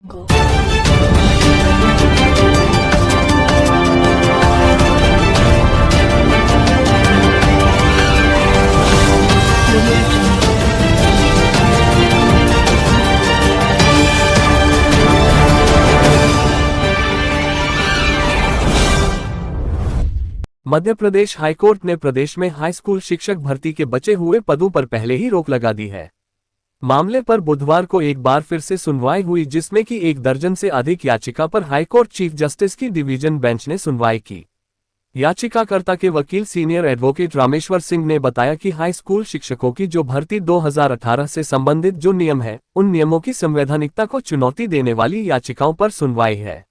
Go. Madhya Pradesh high court ने प्रदेश में high school शिक्षक भर्ती के बचे हुए पदों पर पहले ही रोक लगा दी है। मामले पर बुधवार को एक बार फिर से सुनवाई हुई, जिसमें कि 1 दर्जन से अधिक याचिका पर हाईकोर्ट चीफ जस्टिस की डिवीजन बेंच ने सुनवाई की। याचिकाकर्ता के वकील सीनियर एडवोकेट रामेश्वर सिंह ने बताया कि हाई स्कूल शिक्षकों की जो भर्ती 2018 से संबंधित जो नियम है, उन नियमों की संवैधानिकता को चुनौती देने वाली याचिकाओं पर सुनवाई है।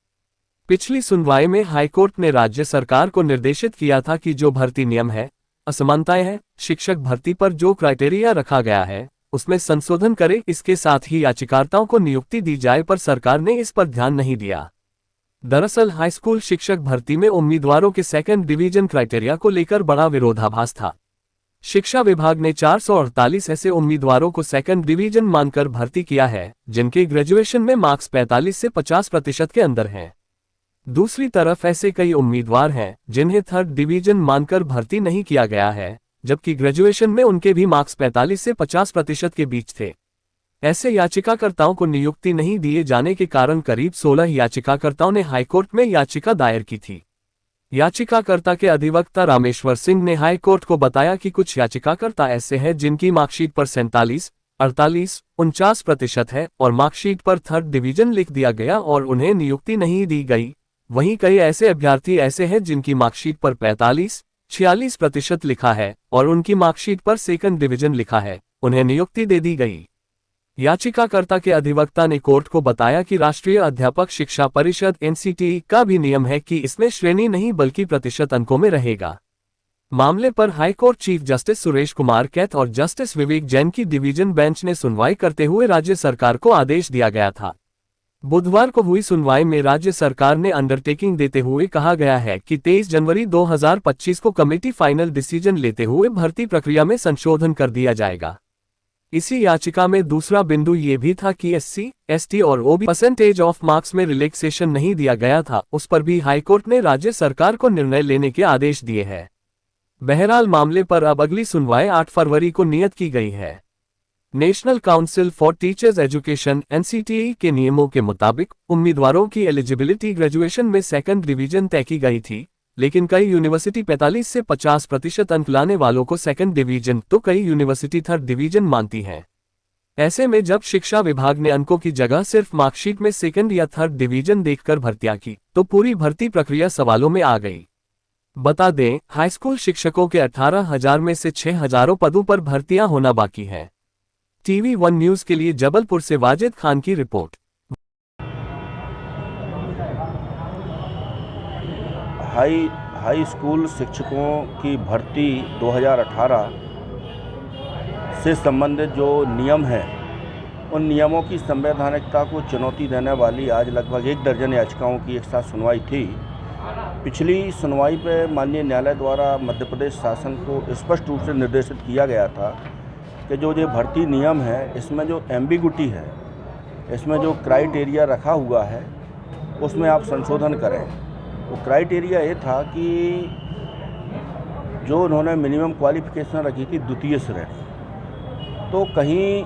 पिछली सुनवाई में हाईकोर्ट ने राज्य सरकार को निर्देशित किया था कि जो भर्ती नियम है, असमानताएं हैं, शिक्षक भर्ती पर जो क्राइटेरिया रखा गया है, उसमें संशोधन करे। इसके साथ ही याचिकाकर्ताओं को नियुक्ति दी जाए, पर सरकार ने इस पर ध्यान नहीं दिया। दरअसल हाई स्कूल शिक्षक भर्ती में उम्मीदवारों के सेकंड डिवीजन क्राइटेरिया को लेकर बड़ा विरोधाभास था। शिक्षा विभाग ने 448 ऐसे उम्मीदवारों को सेकंड डिवीजन मानकर भर्ती किया है, जिनके ग्रेजुएशन में मार्क्स 45 से 50% के अंदर हैं। दूसरी तरफ ऐसे कई उम्मीदवार हैं जिन्हें थर्ड डिवीजन मानकर भर्ती नहीं किया गया है, जबकि ग्रेजुएशन में उनके भी मार्क्स 45 से 50% के बीच थे। ऐसे याचिकाकर्ताओं को नियुक्ति नहीं दिए जाने के कारण करीब 16 याचिकाकर्ताओं ने हाईकोर्ट में याचिका दायर की थी। याचिकाकर्ता के अधिवक्ता रामेश्वर सिंह ने हाईकोर्ट को बताया कि कुछ याचिकाकर्ता ऐसे हैं जिनकी मार्कशीट पर 47, 48, 49% है और मार्कशीट पर थर्ड डिवीजन लिख दिया गया और उन्हें नियुक्ति नहीं दी गई। वहीं कई ऐसे अभ्यर्थी ऐसे हैं जिनकी मार्कशीट पर 45, 46% लिखा है और उनकी मार्कशीट पर सेकंड डिवीजन लिखा है, उन्हें नियुक्ति दे दी गई। याचिकाकर्ता के अधिवक्ता ने कोर्ट को बताया कि राष्ट्रीय अध्यापक शिक्षा परिषद (NCTE) का भी नियम है कि इसमें श्रेणी नहीं बल्कि प्रतिशत अंकों में रहेगा। मामले पर high court chief justice Suresh Kumar Kait और जस्टिस विवेक जैन की डिवीजन बेंच ने सुनवाई करते हुए राज्य सरकार को आदेश दिया गया था। बुधवार को हुई सुनवाई में राज्य सरकार ने अंडरटेकिंग देते हुए कहा गया है कि 23 जनवरी 2025 को कमेटी फाइनल डिसीजन लेते हुए भर्ती प्रक्रिया में संशोधन कर दिया जाएगा। इसी याचिका में दूसरा बिंदु ये भी था कि SC, ST और OBC परसेंटेज ऑफ मार्क्स में रिलैक्सेशन नहीं दिया गया था, उस पर भी हाईकोर्ट ने राज्य सरकार को निर्णय लेने के आदेश दिए हैं। बहरहाल मामले पर अब अगली सुनवाई 8 फरवरी को नियत की गई है। National council for teachers education (NCTE) के नियमों के मुताबिक उम्मीदवारों की एलिजिबिलिटी ग्रेजुएशन में सेकंड डिवीजन तय की गई थी, लेकिन कई यूनिवर्सिटी 45 से 50% अंक लाने वालों को सेकंड डिवीजन तो कई यूनिवर्सिटी थर्ड डिवीजन मानती हैं। ऐसे में जब शिक्षा विभाग ने अंकों की जगह सिर्फ मार्कशीट में सेकंड या थर्ड डिवीजन देखकर भर्तियां की, तो पूरी भर्ती प्रक्रिया सवालों में आ गई। बता दें, हाईस्कूल शिक्षकों के 18,000 में से 6,000 पदों पर भर्तियां होना बाकी है। TV1 न्यूज़ के लिए जबलपुर से वाजिद खान की रिपोर्ट। हाई स्कूल शिक्षकों की भर्ती 2018 से संबंधित जो नियम हैं, उन नियमों की संवैधानिकता को चुनौती देने वाली आज लगभग 1 दर्जन याचिकाओं की एक साथ सुनवाई थी। पिछली सुनवाई पर माननीय न्यायालय द्वारा मध्य प्रदेश शासन को स्पष्ट रूप से निर्देशित किया गया था कि जो ये भर्ती नियम है, इसमें जो एम्बिगुटी है, इसमें जो क्राइटेरिया रखा हुआ है, उसमें आप संशोधन करें। वो क्राइटेरिया ये था कि जो उन्होंने मिनिमम क्वालिफिकेशन रखी थी द्वितीय श्रेणी, तो कहीं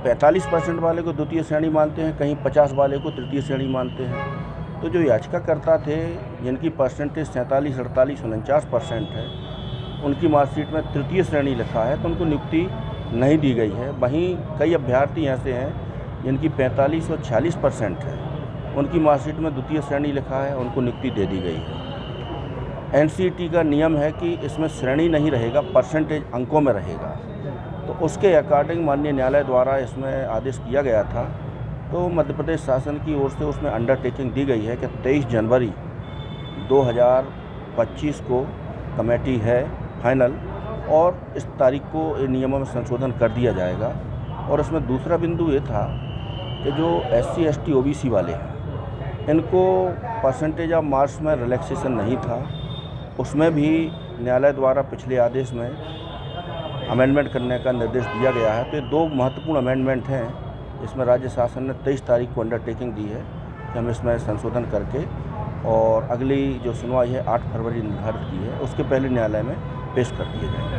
45% वाले को द्वितीय श्रेणी मानते हैं, कहीं 50 वाले को तृतीय श्रेणी मानते हैं। तो जो याचिकाकर्ता थे जिनकी परसेंटेज 47, 48, 49% है, उनकी मार्कशीट में तृतीय श्रेणी लिखा है, तो उनको नियुक्ति नहीं दी गई है। वहीं कई अभ्यर्थी ऐसे हैं जिनकी 45 और 46% है, उनकी मार्कशीट में द्वितीय श्रेणी लिखा है, उनको नियुक्ति दे दी गई है। NCTE का नियम है कि इसमें श्रेणी नहीं रहेगा, परसेंटेज अंकों में रहेगा। तो उसके अकॉर्डिंग माननीय न्यायालय द्वारा इसमें आदेश किया गया था। तो मध्य प्रदेश शासन की ओर से उसमें अंडरटेकिंग दी गई है कि 23 जनवरी 2025 को कमेटी है फाइनल, और इस तारीख को इन नियमों में संशोधन कर दिया जाएगा। और इसमें दूसरा बिंदु ये था कि जो SC, ST, OBC वाले हैं, इनको परसेंटेज ऑफ मार्क्स में रिलैक्सेशन नहीं था, उसमें भी न्यायालय द्वारा पिछले आदेश में अमेंडमेंट करने का निर्देश दिया गया है। तो ये 2 महत्वपूर्ण अमेंडमेंट हैं इसमें राज्य शासन ने 23 तारीख को अंडरटेकिंग दी है कि हम इसमें संशोधन करके और अगली जो सुनवाई है 8 फरवरी निर्धारित की है, उसके पहले न्यायालय में पेश कर दिए जाएंगे।